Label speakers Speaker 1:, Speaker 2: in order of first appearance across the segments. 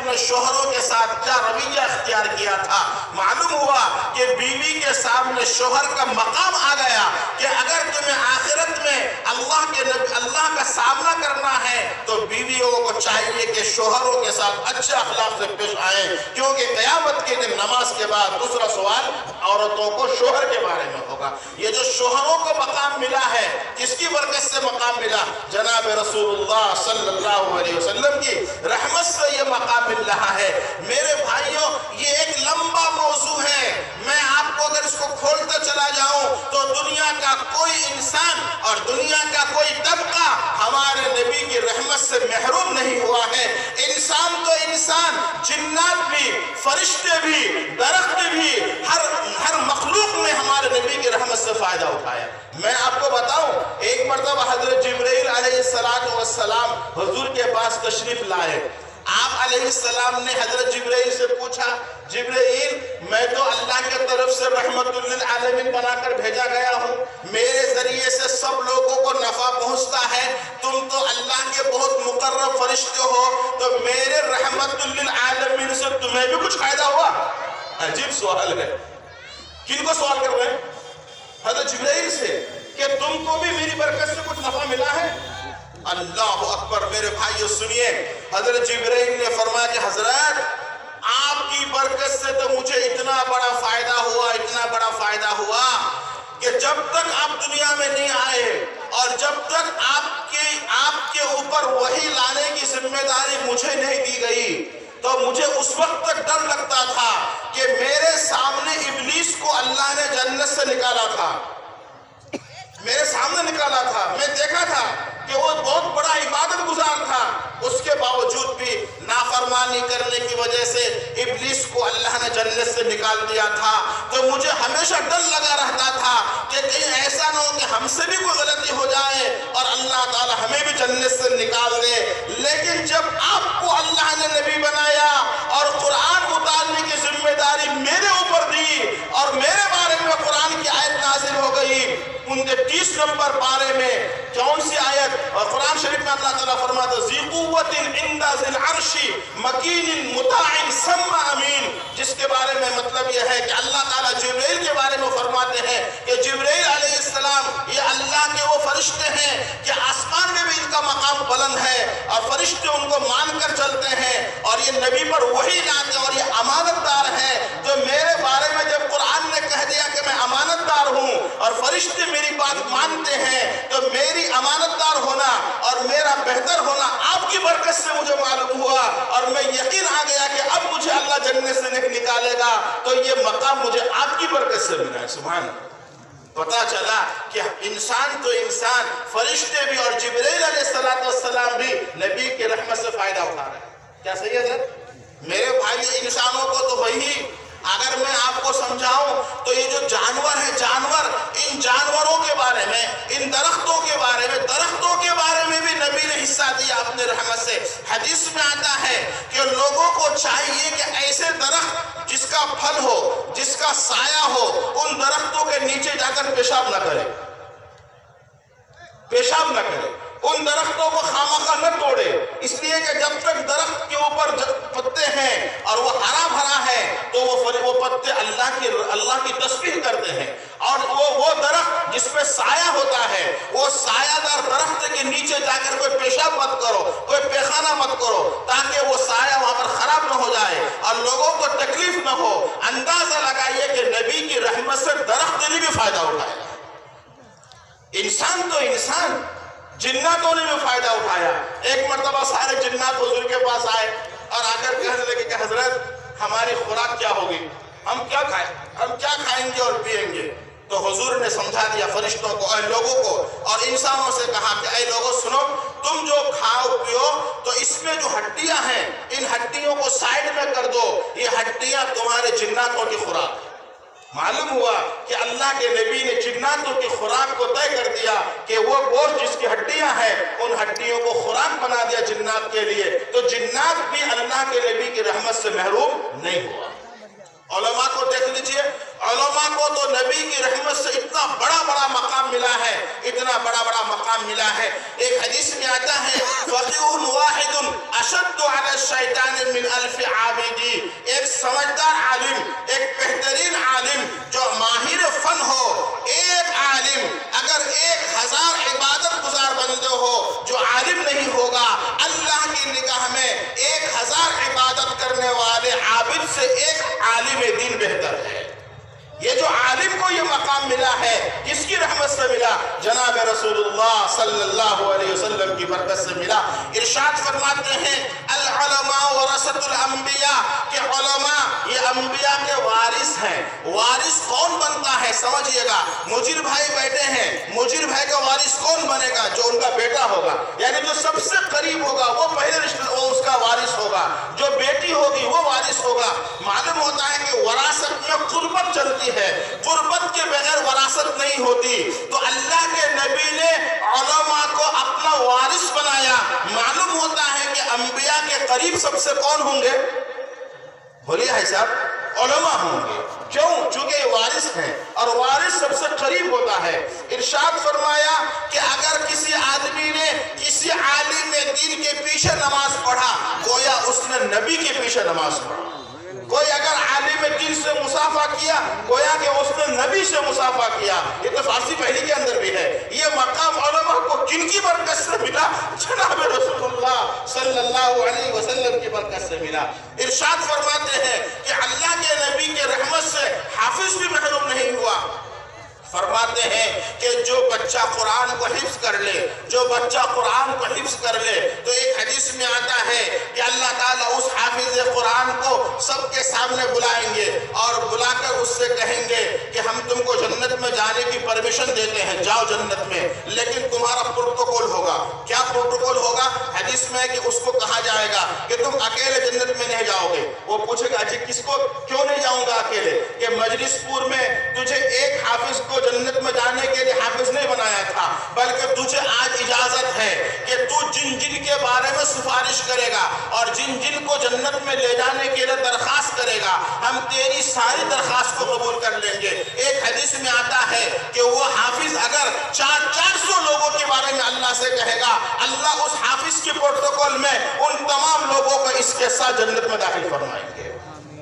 Speaker 1: اپنے شوہروں کے ساتھ کیا رویہ اختیار کیا تھا. معلوم ہوا کہ بیوی کے سامنے شوہر کا مقام آ گیا کہ اگر تمہیں آخرت میں اللہ کا سامنا کرنا ہے تو بیویوں کو چاہیے کہ شوہروں کے ساتھ اچھے اخلاق سے پیش آئیں، کیونکہ قیامت کے دن نماز کے بعد دوسرا سوال عورتوں کو شوہر کے بارے میں ہوگا. یہ جو شوہروں کو مقام ملا ہے کس کی برکت سے مقام ملا؟ جناب رسول اللہ صلی اللہ علیہ وسلم کی رحمت سے یہ مقام مل رہا ہے. میرے بھائیوں یہ ایک لمبا موضوع ہے، میں آپ کو اگر اس کو کھولتا چلا جاؤں تو دنیا کا کوئی انسان اور دنیا کا کوئی طبقہ ہمارے نبی کی رحمت سے محروم نہیں ہوا ہے. انسان تو انسان، جنات بھی، فرشتے بھی، درخت بھی، ہر مخلوق نے ہمارے نبی کی رحمت سے فائدہ اٹھایا. میں آپ کو بتاؤں ایک مرتبہ حضرت جبرائیل علیہ السلام حضور کے پاس تشریف لائے. آپ علیہ السلام نے حضرت جبرائیل سے پوچھا، جبرائیل میں تو اللہ کے طرف سے رحمت للعالمین بنا کر بھیجا گیا ہوں، میرے ذریعے سے سب لوگوں کو نفع پہنچتا ہے، تم تو اللہ کے بہت مقرب فرشتے ہو، تو میرے رحمت للعالمین سے تمہیں بھی کچھ فائدہ ہوا؟ عجیب سوال ہے. کن کو سوال کر رہے ہیں؟ حضرت جبرائیل سے کہ تم کو بھی میری برکت سے کچھ نفع ملا ہے؟ اللہ اکبر. میرے بھائیو سنیے، حضرت جبرائیل نے فرمایا کہ حضرت آپ کی برکت سے تو مجھے اتنا بڑا فائدہ ہوا کہ جب تک آپ دنیا میں نہیں آئے اور جب تک آپ کے اوپر وحی لانے کی ذمہ داری مجھے نہیں دی گئی تو مجھے اس وقت تک ڈر لگتا تھا کہ میرے سامنے ابلیس کو اللہ نے جنت سے نکالا تھا، میں دیکھا تھا کہ وہ بہت بڑا عبادت گزار تھا، اس کے باوجود بھی نافرمانی کرنے کی وجہ سے ابلیس کو اللہ نے جنت سے نکال دیا تھا. تو مجھے ہمیشہ ڈر لگا رہتا تھا کہ کہیں ایسا نہ ہو کہ ہم سے بھی کوئی غلطی ہو جائے اور اللہ تعالی ہمیں بھی جنت سے نکال دے. لیکن جب آپ کو اللہ نے نبی بنایا اور قرآن اتارنے کی ذمہ داری میرے اوپر دی اور میرے بارے میں قرآن کی آیت نازل ہو گئی، 29 نمبر پارے میں کون سی آیت؟ اور قرآن شریف میں اللہ تعالیٰ فرماتا ہے ذی قوت عند ذی العرش مکین مطاع ثم امین، جس کے بارے میں مطلب یہ ہے کہ اللہ تعالیٰ جبرائیل کے بارے میں فرماتے ہیں کہ جبرائیل علیہ السلام یہ اللہ کے وہ فرشتے ہیں کہ آسمان میں بھی ان کا مقام بلند ہے اور فرشتے ان کو مان کر چلتے ہیں اور یہ نبی پر وحی لاتے ہیں اور یہ امانت دار ہے. تو میرے بارے میں جب قرآن نے کہہ دیا کہ میں امانت دار ہوں اور فرشتے میری بات مانتے ہیں تو میری امانت دار ہونا اور میرا بہتر ہونا آپ کی برکت سے مجھے معلوم ہوا اور میں یقین آ گیا کہ اب مجھے اللہ جنت سے نکالے گا تو یہ مقام مجھے آپ کی برکت سے ملا ہے. سبحان اللہ. پتا چلا کہ انسان تو انسان، فرشتے بھی اور جبرائیل علیہ السلام بھی نبی کی رحمت سے فائدہ اٹھا رہے ہیں. کیا صحیح ہے سر؟ میرے بھائی انسانوں کو تو وہی اگر میں آپ کو سمجھاؤں تو یہ جو جانور ہیں، ان جانوروں کے بارے میں، ان درختوں کے بارے میں بھی نبی نے حصہ دیا اپنے رحمت سے. حدیث میں آتا ہے کہ لوگوں کو چاہیے کہ ایسے درخت جس کا پھل ہو، جس کا سایہ ہو، ان درختوں کے نیچے جا کر پیشاب نہ کرے، ان درختوں کو خامخواہ نہ توڑے، اس لیے کہ جب تک درخت کے اوپر پتے ہیں اور وہ ہرا بھرا ہے تو وہ پتے اللہ کی تسبیح کرتے ہیں. اور وہ درخت جس پہ سایہ ہوتا ہے، وہ سایہ دار درخت کے نیچے جا کر کوئی پیشاب مت کرو، کوئی پیخانہ مت کرو، تاکہ وہ سایہ وہاں پر خراب نہ ہو جائے اور لوگوں کو تکلیف نہ ہو. اندازہ لگائیے کہ نبی کی رحمت سے درخت نے بھی فائدہ اٹھایا. انسان تو انسان، جناتوں نے بھی فائدہ اٹھایا. ایک مرتبہ سارے جنات حضور کے پاس آئے اور آ کر کہنے لگے کہ حضرت ہماری خوراک کیا ہوگی، ہم کیا کھائیں گے اور پیئیں گے؟ تو حضور نے سمجھا دیا فرشتوں کو، اے لوگوں کو، اور انسانوں سے کہا کہ اے لوگوں سنو، تم جو کھاؤ پیو تو اس میں جو ہڈیاں ہیں ان ہڈیوں کو سائیڈ میں کر دو، یہ ہڈیاں تمہارے جناتوں کی خوراک. معلوم ہوا کہ اللہ کے نبی نے جناتوں کی خوراک کو طے کر دیا کہ وہ گوشت جس کی ہڈیاں ہیں ان ہڈیوں کو خوراک بنا دیا جنات کے لیے. تو جنات بھی اللہ کے نبی کی رحمت سے محروم نہیں ہوا. علماء کو دیکھ لیجئے، علماء کو تو نبی کی رحمت سے اتنا بڑا بڑا مقام ملا ہے، اتنا بڑا بڑا مقام ملا ہے۔ ایک حدیث میں آتا ہے فقیہ واحد اشد علی الشیطان من الف عابدی، ایک سمجھدار عالم، ایک بہترین عالم جو ماہر فن ہو، ایک عالم اگر 1000 عبادت گزار بندے ہو، جو عالم نہیں ہوگا اللہ کی نگاہ میں 1000 عبادت کرنے والے عابد سے ایک عالم دین بہتر ہے۔ یہ جو عالم کو یہ مقام ملا ہے کس کی رحمت سے ملا؟ جناب رسول اللہ صلی اللہ علیہ وسلم کی برکت سے ملا۔ ارشاد فرماتے ہیں العلماء ورثۃ الانبیاء، کہ علماء یہ انبیاء کے وارث ہیں۔ وارث کون بنتا ہے سمجھئے گا، مجیر بھائی بیٹھے ہیں، مجیر بھائی کا وارث کون بنے گا؟ جو ان کا بیٹا ہوگا، یعنی جو سب سے قریب ہوگا وہ پہلے رشتہ وہ اس کا وارث ہوگا، جو بیٹی ہوگی وہ وارث ہوگا۔ معلوم ہوتا ہے کہ وراثت میں قربت چلتی ہے، قربت کے بغیر وراثت نہیں ہوتی۔ تو اللہ کے نبی نے علماء کو اپنا وارث بنایا۔ معلوم ہوتا ہے کہ انبیاء کے قریب سب سے کون ہوں گے؟ بولیے ہے صاحب، علماء ہوں گے۔ کیوں؟ چونکہ یہ وارث ہیں اور وارث سب سے قریب ہوتا ہے۔ ارشاد فرمایا کہ اگر کسی آدمی نے کسی عالم دین کے پیچھے نماز پڑھا گویا اس نے نبی کے پیچھے نماز پڑھا۔ کوئی اگر عالم دین سے مصافحہ کیا گویا کہ اس نے نبی سے مصافحہ کیا۔ یہ تو فارسی پہلی کے اندر بھی ہے۔ یہ مقام علماء کو کن کی برکت سے ملا؟ جناب رسول اللہ صلی اللہ علیہ وسلم کی برکت سے ملا۔ ارشاد فرماتے ہیں کہ اللہ کے نبی کے رحمت سے حافظ بھی محروم نہیں ہوا۔ فرماتے ہیں کہ جو بچہ قرآن کو حفظ کر لے، جو بچہ قرآن کو حفظ کر لے، تو ایک حدیث میں آتا ہے کہ اللہ تعالیٰ اس حافظ قرآن کو سب کے سامنے بلائیں گے اور بلا کر اس سے کہیں گے کہ ہم تم کو جنت میں جانے کی پرمیشن دیتے ہیں، جاؤ جنت میں، لیکن تمہارا پروٹوکول ہوگا۔ کیا پروٹوکول ہوگا؟ حدیث میں ہے کہ اس کو کہا جائے گا کہ تم اکیلے جنت میں نہیں جاؤ گے۔ وہ پوچھے گا جی کس کو، کیوں نہیں جاؤں گا اکیلے؟ کہ مجلس پور میں تجھے ایک حافظ کو جنت میں جانے کے لیے حافظ نہیں بنایا تھا، بلکہ تجھے آج اجازت ہے کہ تو جن جن کے بارے میں سفارش کرے گا اور جن جن کو جنت میں لے جانے کے لیے درخواست کرے گا، ہم تیری ساری درخواست کو قبول کر لیں گے۔ ایک حدیث میں آتا ہے کہ وہ حافظ اگر 400 لوگوں کے بارے میں اللہ سے کہے گا، اللہ اس حافظ کے پروٹوکول میں ان تمام لوگوں کو اس کے ساتھ جنت میں داخل فرمائیں گے۔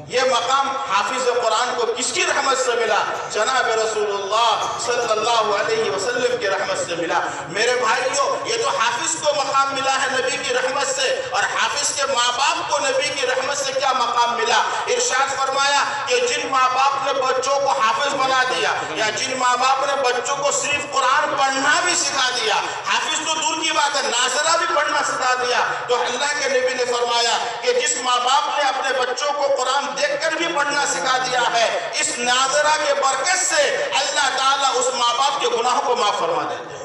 Speaker 1: یہ مقام حافظ قرآن کو کس کی رحمت سے ملا؟ جناب رسول اللہ صلی اللہ علیہ وسلم کی رحمت سے ملا۔ میرے بھائیوں، یہ تو حافظ کو مقام ملا ہے نبی کی رحمت سے، اور حافظ کے ماں باپ کو نبی کی رحمت سے کیا مقام ملا؟ ارشاد فرمایا کہ جن ماں باپ نے بچوں کو حافظ بنا دیا، یا جن ماں باپ نے بچوں کو صرف قرآن پڑھنا بھی سکھا دیا، حافظ تو دور کی بات ہے ناظرہ بھی پڑھنا سکھا دیا، تو اللہ کے نبی نے فرمایا کہ جس ماں باپ نے اپنے بچوں کو قرآن دیکھ کر بھی پڑھنا سکھا دیا ہے، اس ناظرہ کے برکت سے اللہ تعالیٰ اس ماں باپ کے گناہوں کو معاف فرما دیتے ہیں۔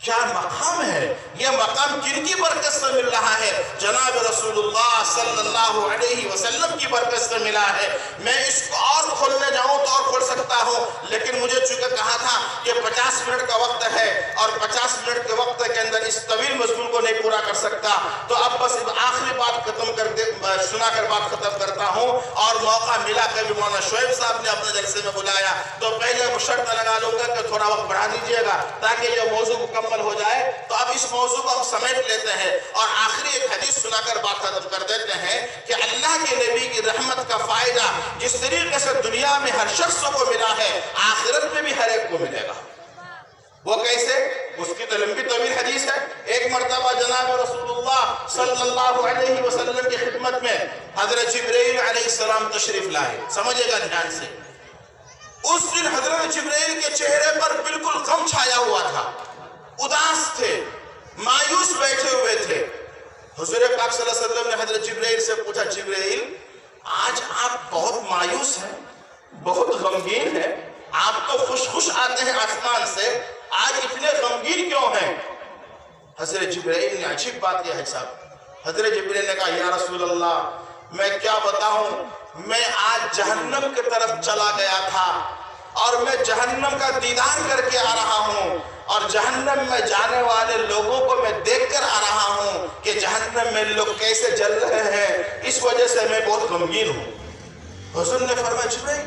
Speaker 1: کیا مقام ہے؟ یہ مقام کن کی برکت سے مل رہا ہے؟ جناب رسول اللہ صلی اللہ علیہ وسلم کی برکت سے ملا ہے۔ میں اس کو اور کھولنے جاؤں تو اور کھول سکتا ہوں، لیکن مجھے چونکہ کہا تھا کہ 50 منٹ کا وقت ہے اور 50 منٹ کے وقت کے اندر اس طویل مضمون کو نہیں پورا کر سکتا، تو اب بس آخری بات ختم کر کے سنا کر بات ختم کرتا ہوں۔ اور موقع ملا کبھی مولانا شعیب صاحب نے اپنے جلسے میں بلایا تو پہلے وہ شرط لگا لوں گا کہ تھوڑا وقت بڑھا دیجیے گا تاکہ یہ موضوع مکمل ہو جائے۔ تو اب اس موضوع کو ہم سمیٹ لیتے ہیں اور آخری ایک حدیث سنا کر بات ختم کر دیتے ہیں کہ اللہ کے نبی کی رحمت کا فائدہ جس طریقے سے دنیا میں ہر شخص کو ملا ہے، آخرت میں بھی ہر ایک کو ملے گا۔ وہ کیسے؟ اس کی تو لمبی طویل حدیث ہے۔ ایک مرتبہ جناب رسول اللہ صلی اللہ علیہ وسلم کی خدمت میں حضرت جبرائیل علیہ السلام تشریف لائے۔ سمجھے گا دھیان سے، اس دن حضرت جبرائیل کے چہرے پر بالکل غم چھایا ہوا تھا، اداس تھے، مایوس بیٹھے ہوئے تھے۔ حضور پاک صلی اللہ علیہ وسلم نے حضرت جبرائیل سے پوچھا، جبرائیل آج آپ بہت مایوس ہیں، بہت غمگین ہیں، آپ تو خوش آتے ہیں آسمان سے، آج اتنے غمگین کیوں ہیں؟ حضرت جبرائیل نے عجیب بات یہ ہے صاحب، حضرت جبرائیل نے کہا یا رسول اللہ میں کیا بتاؤں، میں آج جہنم کی طرف چلا گیا تھا اور میں جہنم کا دیدار کر کے آ رہا ہوں، اور جہنم میں جانے والے لوگوں کو میں دیکھ کر آ رہا ہوں کہ جہنم میں لوگ کیسے جل رہے ہیں، اس وجہ سے میں بہت غمگین ہوں۔ حضور نے فرمایا جبرائیل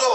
Speaker 1: 2,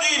Speaker 1: 3,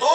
Speaker 1: 2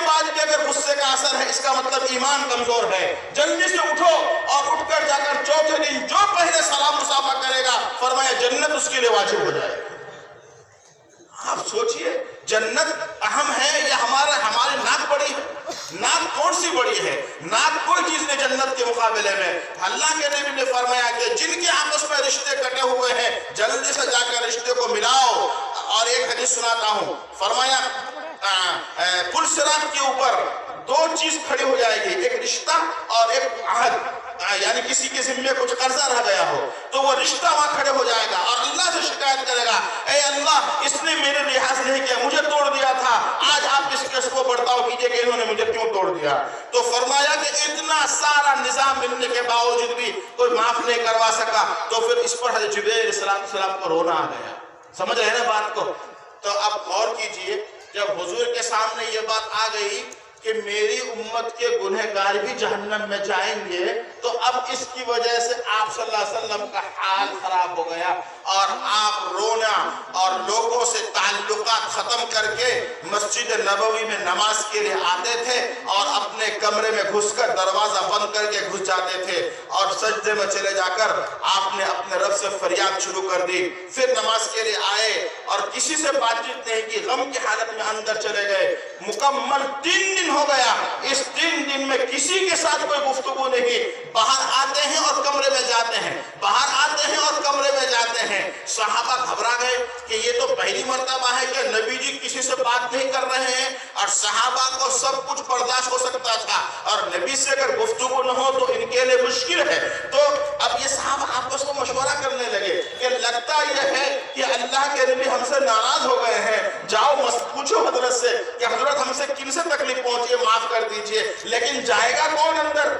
Speaker 1: کے بعد بھی اگر غصے کا اثر ہے اس کا مطلب ایمان کمزور ہے. جلدی سے اٹھو اور اٹھ کر جا کر چوتھے دن جو پہلے سلام مصافحہ کرے گا فرمایا جنت اس کے لیے واجب ہو جائے. آپ سوچئے جنت اہم ہے یا ہماری ناک بڑی ہے؟ ناک کون سی بڑی ہے؟ ناک کوئی چیز نہیں جنت کے مقابلے میں. اللہ کے نبی نے فرمایا کہ جن کے آپس میں رشتے کٹے ہوئے ہیں جلدی سے جا کر رشتے کو ملاؤ. اور ایک حدیث سناتا ہوں, فرمایا پل صراط کے اوپر دو چیز کھڑی ہو جائے گی, ایک رشتہ اور ایک عہد. یعنی کسی کے ذمے کچھ قرضہ رہ گیا ہو تو وہ رشتہ وہاں کھڑے ہو جائے گا اور اللہ سے شکایت کرے گا, اے اللہ اس نے میرے لحاظ نہیں کیا, مجھے توڑ دیا تھا, آج آپ اس کیس کو بڑھتاؤ کیجئے کہ انہوں نے مجھے کیوں توڑ دیا. تو فرمایا کہ اتنا سارا نظام ملنے کے باوجود بھی کوئی معاف نہیں کروا سکا. تو پھر اس پر حضرت جبرائیل علیہ السلام کو رونا آ گیا. سمجھ رہے ہیں نا بات کو؟ تو اب غور کیجئے, جب حضور کے سامنے یہ بات آ گئی کہ میری امت کے گنہگار بھی جہنم میں جائیں گے, تو اب اس کی وجہ سے آپ صلی اللہ علیہ وسلم کا حال خراب ہو گیا اور آپ رونا اور لوگوں سے تعلقات ختم کر کے مسجد نبوی میں نماز کے لیے آتے تھے اور اپنے کمرے میں گھس کر دروازہ بند کر کے گھس جاتے تھے اور سجدے میں چلے جا کر آپ نے اپنے رب سے فریاد شروع کر دی. پھر نماز کے لیے آئے اور کسی سے بات چیت نہیں کی, غم کی حالت میں اندر چلے گئے. مکمل 3 دن ہو گیا, اس 3 دن میں کسی کے ساتھ کوئی گفتگو نہیں. باہر آتے ہیں اور کمرے میں جاتے ہیں, باہر آتے ہیں اور کمرے میں جاتے ہیں. صحابہ گھبرا گئے کہ یہ تو پہلی مرتبہ ہے کہ نبی جی کسی سے بات نہیں کر رہے ہیں, اور صحابہ کو سب کچھ برداشت ہو سکتا تھا اور نبی سے اگر گفتگو نہ ہو تو ان کے لیے مشکل ہے. تو اب یہ صحابہ آپس میں مشورہ کرنے لگے کہ لگتا یہ ہے کہ اللہ کے نبی ہم سے ناراض ہو گئے ہیں, جاؤ پوچھو حضرت سے کہ حضرت ہم سے کن سے تکلیف پہنچی, معاف کر دیجئے. لیکن جائے گا کون اندر؟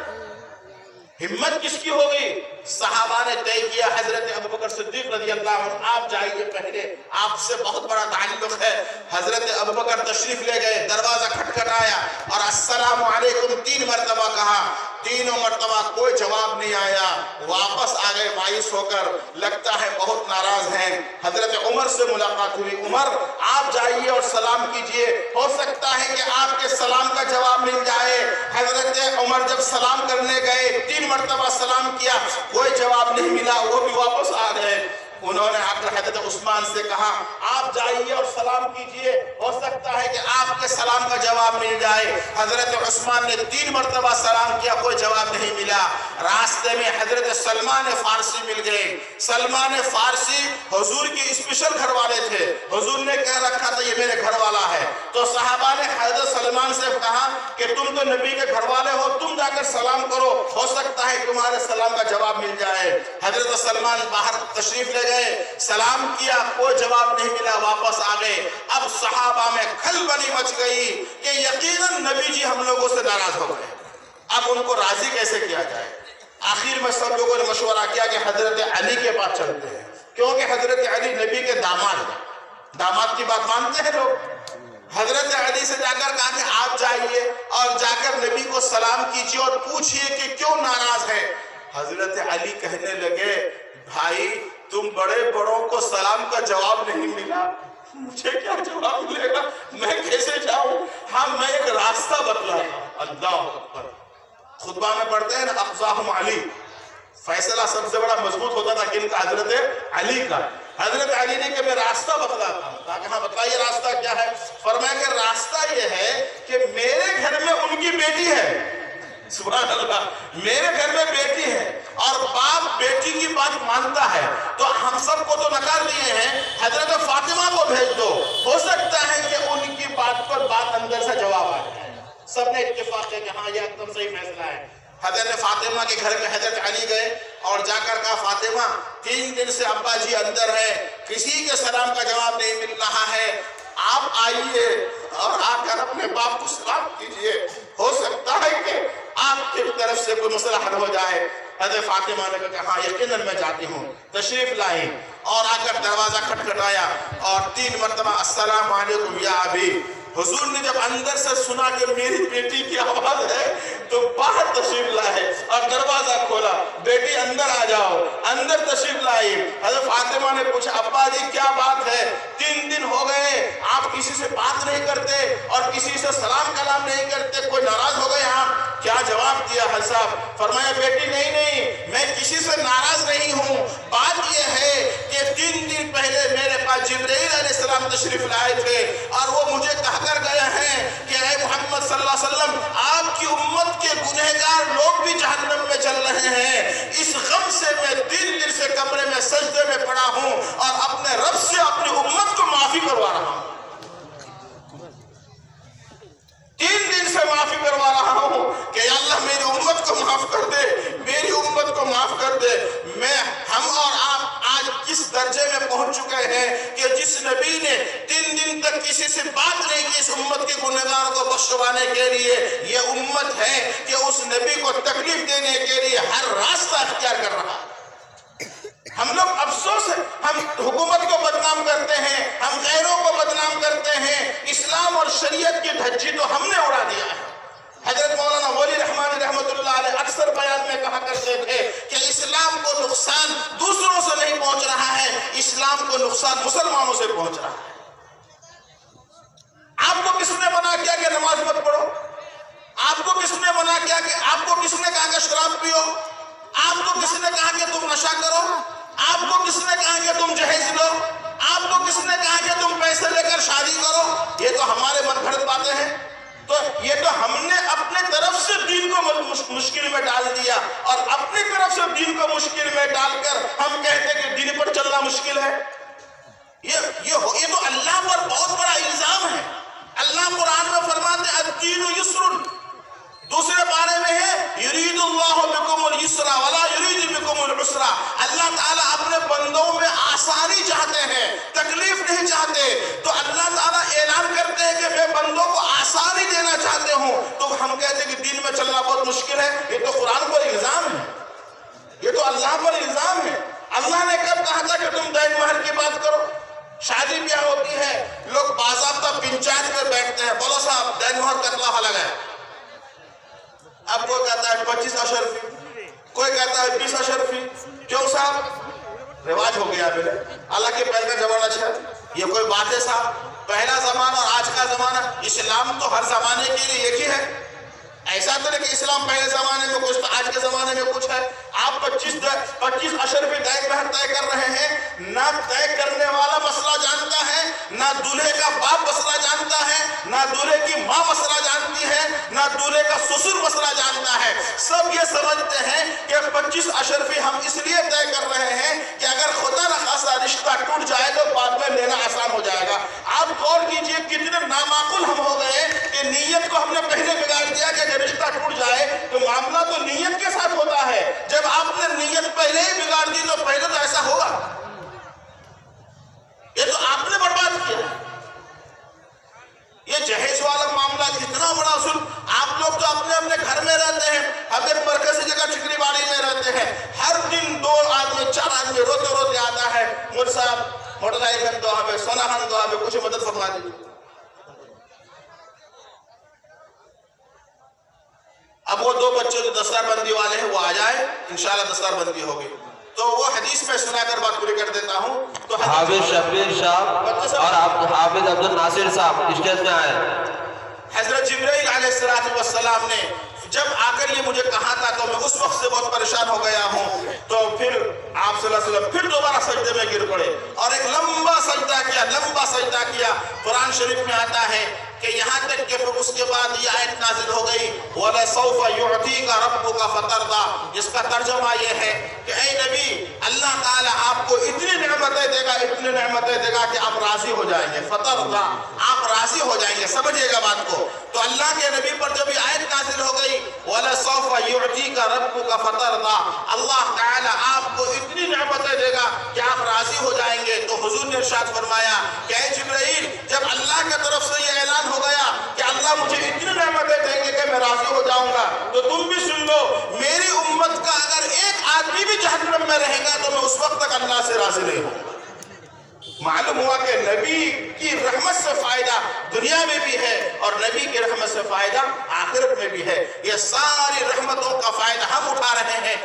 Speaker 1: ہمت کس کی ہوگی؟ صحابہ نے طے کیا حضرت ابوبکر صدیق رضی اللہ عنہ آپ جائیے, پہلے آپ سے بہت بڑا تعلق ہے. حضرت ابوبکر تشریف لے گئے, دروازہ کھٹکھٹایا اور السلام علیکم 3 مرتبہ کہا. تینوں مرتبہ کوئی جواب نہیں آیا. واپس آ گئے مایوس ہو کر, لگتا ہے بہت ناراض ہیں. حضرت عمر سے ملاقات ہوئی, عمر آپ جائیے اور سلام کیجئے, ہو سکتا ہے کہ آپ کے سلام کا جواب مل جائے. حضرت عمر جب سلام کرنے گئے 3 مرتبہ سلام کیا, کوئی جواب نہیں ملا, وہ بھی واپس آ گئے. انہوں نے آ کر حضرت عثمان سے کہا آپ جائیے اور سلام کیجئے, ہو سکتا ہے کہ آپ کے سلام کا جواب مل جائے. حضرت عثمان نے 3 مرتبہ سلام کیا, کوئی جواب نہیں ملا. راستے میں حضرت سلمان فارسی مل گئے. سلمان فارسی حضور کی اسپیشل گھر والے تھے, حضور نے کہہ رکھا تھا یہ میرے گھر والا ہے. تو صحابہ نے حضرت سلمان سے کہا کہ تم تو نبی کے گھر والے ہو, تم جا کر سلام کرو, ہو سکتا ہے تمہارے سلام کا جواب مل جائے. حضرت سلمان باہر تشریف لے گئے, سلام کیا, کوئی جواب نہیں ملا, واپس آ گئے. اب صحابہ میں کھلبلی مچ گئی کہ یقیناً نبی جی ہم لوگوں سے ناراض ہو گئے. اب ان کو راضی کیسے کیا جائے؟ آخر میں سب لوگوں نے مشورہ کیا کہ حضرت علی کے پاس چلتے ہیں, کیونکہ حضرت علی نبی کے داماد ہیں. داماد کی بات مانتے ہیں لوگ. حضرت علی سے جا کر کہا کہ آپ جائیے اور جا کر نبی کو سلام کیجیے اور پوچھئے کہ کیوں ناراض ہے. حضرت علی کہنے لگے بھائی تم بڑے بڑوں کو سلام کا جواب نہیں ملا, مجھے کیا جواب ملے گا, میں کیسے جاؤں؟ ہاں میں ایک راستہ بتلاتا. اللہ اکبر. خطبہ میں پڑھتے ہیں نا اقضاہم علی, فیصلہ سب سے بڑا مضبوط ہوتا تھا کن کا؟ حضرت علی کا. حضرت علی نے کہ میں راستہ بتلاتا ہوں. کہا کہ ہاں بتلائیے راستہ کیا ہے؟ فرمایا کہ راستہ یہ ہے کہ میرے گھر میں ان کی بیٹی ہے. سبحان اللہ, میرے گھر میں بیٹی ہے اور باپ بیٹی کی بات مانتا ہے, تو ہم سب کو تو نکال دیے ہیں, حضرت فاطمہ کو بھیج دو, ہو سکتا ہے کہ ان کی بات پر بات اندر سے جواب آئے. سب نے اتفاق ہے کہ ہاں یہ ایک دم صحیح فیصلہ ہے. حضرت فاطمہ کے گھر میں حضرت علی گئے اور جا کر کہا فاطمہ 3 دن سے ابا جی اندر ہے, کسی کے سلام کا جواب نہیں مل رہا ہے, آپ آئیے اور آ کر اپنے باپ کو سلام کیجئے, ہو سکتا ہے کہ آپ کی طرف سے کوئی مسئلہ حل ہو جائے. حضرت فاطمہ نے کہا ہاں یقیناً میں جاتی ہوں. تشریف لائیں اور آ کر دروازہ کھٹکھٹایا اور 3 مرتبہ السلام علیکم یا ابی. حضور نے جب اندر سے سنا کہ میری بیٹی کی آواز ہے تو باہر تشریف لائے اور دروازہ کھولا, بیٹی اندر آ جاؤ. اندر تشریف لائی. حضرت فاطمہ نے پوچھا ابا جی کیا بات ہے, 3 دن ہو گئے آپ کسی سے بات نہیں کرتے اور کسی سے سلام کلام نہیں تشریف لائے تھے اور وہ مجھے کہہ کر گئے ہیں کہ اے محمد صلی اللہ علیہ وسلم آپ کی امت کے گنہگار لوگ بھی جہنم میں چل رہے ہیں، اس غم سے میں 3 دن سے کمرے میں سجدے میں پڑا ہوں اور اپنے رب سے اپنی امت کو معافی کروا رہا ہوں، 3 دن سے معافی کروا رہا ہوں کہ یا اللہ میری امت کو معاف کر دے، میری امت کو معاف کر دے۔ ہم اور آپ آج کس درجے میں پہنچ چکے ہیں کہ جس نبی نے 3 دن تک کسی سے بات نہیں کی اس امت کے گنہگاروں کو بخشوانے کے لیے، یہ امت ہے کہ اس نبی کو تکلیف دینے کے لیے ہر راستہ اختیار کر رہا ہے۔ ہم لوگ افسوس ہے، ہم حکومت کو بدنام کرتے ہیں، ہم غیروں کو بدنام کرتے ہیں، اسلام اور شریعت کی دھجی تو ہم نے اڑا دیا ہے۔ حضرت مولانا ولی رحمانی رحمۃ اللہ علیہ اکثر بیان میں کہا کرتے تھے کہ اسلام کو نقصان دوسروں سے نہیں پہنچ رہا ہے، اسلام کو نقصان مسلمانوں سے پہنچ رہا ہے۔ آپ کو کس نے منع کیا کہ نماز مت پڑھو؟ آپ کو کس نے منع کیا کہ آپ کو کس نے کہا کہ شراب پیو؟ آپ کو کس نے کہا کہ تم نشہ کرو؟ آپ کو کس نے کہا کہ تم جہیز لو؟ آپ کو کس نے کہا کہ تم پیسے لے کر شادی کرو؟ یہ تو ہمارے من گھڑت باتیں ہیں۔ تو یہ تو ہم نے اپنے طرف سے دین کو مشکل میں ڈال دیا، اور اپنی طرف سے دین کو مشکل میں ڈال کر ہم کہتے ہیں کہ دین پر چلنا مشکل ہے۔ یہ تو اللہ پر بہت بڑا الزام ہے۔ اللہ قرآن میں فرماتے ہیں الدین یسر، دوسرے بارے میں ہے یرید اللہ بکم اليسر ولا یرید بکم العسر، اللہ تعالیٰ اپنے بندوں میں آسانی چاہتے ہیں، تکلیف نہیں چاہتے۔ تو اللہ تعالیٰ اعلان کرتے ہیں کہ میں بندوں کو آسانی دینا چاہتے ہوں، تو ہم کہتے ہیں کہ دین میں چلنا بہت مشکل ہے۔ یہ تو قرآن پر الزام ہے، یہ تو اللہ پر الزام ہے۔ اللہ نے کب کہا تھا کہ تم دین مہر کی بات کرو؟ شادی بیاہ ہوتی ہے، لوگ باضابطہ پنچایت میں بیٹھتے ہیں، بولو صاحب دین مہر کا کتنا حلق ہے؟ اب کوئی کہتا ہے 25 اشرفی، کوئی کہتا ہے 20 اشرفی۔ کیوں صاحب؟ رواج ہو گیا میرے، اللہ کے پہلے کا زمانہ اچھا ہے، یہ کوئی بات ہے صاحب؟ پہلا زمانہ اور آج کا زمانہ، اسلام تو ہر زمانے کے لیے ایک ہی ہے۔ ایسا تو نہیں کہ اسلام پہلے زمانے میں کچھ تو آج کے زمانے میں کچھ ہے۔ آپ 25 اشرفی دین مہر طے کر رہے ہیں، نہ طے کرنے والا مسئلہ جانتا ہے، نہ دولہے کا باپ مسئلہ جانتا ہے، نہ دولہے کی ماں مسئلہ جانتی ہے، نہ دولہے کا سسر مسئلہ جانتا ہے۔ سب یہ سمجھتے ہیں کہ 25 اشرفی ہم اس لیے طے کر رہے ہیں کہ اگر خدا نخواستہ رشتہ ٹوٹ جائے تو بعد میں لینا آسان ہو جائے گا۔ آپ غور کیجئے کتنے نامعقول ہم ہو گئے کہ نیت کو ہم نے پہلے بگاڑ دیا کہ رشتہ ٹوٹ جائے تو معاملہ تو نیت کے ساتھ ہوتا ہے۔ جب آپ نے نیت پہلے ہی بگاڑ دی تو پہلے تو ایسا ہوگا، یہ تو آپ نے برباد کیا۔ یہ جہیز والا معاملہ کتنا بڑا ظلم۔ آپ لوگ تو اپنے اپنے گھر میں رہتے ہیں، ہم ایک مرکزی جگہ ٹھکری باڑی میں رہتے ہیں، ہر دن 2 آدمی 4 آدمی روتے روتے آتا ہے، مول صاحب موٹر سائیکل دو ہمیں، سونا خان دو ہمیں، کچھ مدد فرما دیجیے۔ اب وہ 2 بچے جو دستار بندی والے ہیں وہ آ جائے، انشاءاللہ دستار بندی ہوگی۔ تو وہ حدیث میں سنا کر بات پوری کر دیتا ہوں۔ تو
Speaker 2: حافظ شبیر صاحب اور حافظ عبد الناصر صاحب اسٹیج میں آئے۔
Speaker 1: حضرت جبرائیل علیہ السلام نے جب آ کر یہ مجھے کہا تھا تو میں اس وقت سے بہت پریشان ہو گیا ہوں۔ تو پھر آپ صلی اللہ علیہ وسلم پھر دوبارہ سجدے میں گر پڑے اور ایک لمبا سجدہ کیا۔ قرآن شریف میں آتا ہے کہ یہاں تک کہ پھر اس کے بعد یہ آیت نازل ہو گئی وَلَسَوْفَ يُعْتِيكَ رَبُّكَ فَتَرْضَىٰ، جس کا ترجمہ یہ ہے کہ اے نبی اللہ تعالیٰ آپ کو اتنی نعمتیں دے گا کہ آپ راضی ہو جائیں گے۔ فَتَرْضَىٰ، آپ راضی ہو جائیں گے، سمجھئے گا بات کو۔ تو اللہ کے نبی پر جب یہ آیت نازل ہو گئی وَلَسَوْفَ يُعْتِيكَ رَبُّكَ فَتَرْضَىٰ، اللہ تعالیٰ آپ کو اتنی نعمتیں دے گا کہ آپ راضی ہو جائیں گے۔ تو حضور نے ارشاد فرمایا کہ اے جبرائیل جب اللہ کی طرف سے یہ اعلان ہو گیا کہ اللہ مجھے اتنی نعمتیں دیں گے کہ میں راضی ہو جاؤں گا، تو تم بھی سن لو میری امت کا اگر ایک آدمی بھی جہنم میں رہے گا تو میں اس وقت تک اللہ سے راضی نہیں ہوں۔ معلوم ہوا کہ نبی کی رحمت سے فائدہ دنیا میں بھی ہے اور نبی کی رحمت سے فائدہ آخرت میں بھی ہے۔ یہ ساری رحمتوں کا فائدہ ہم اٹھا رہے ہیں۔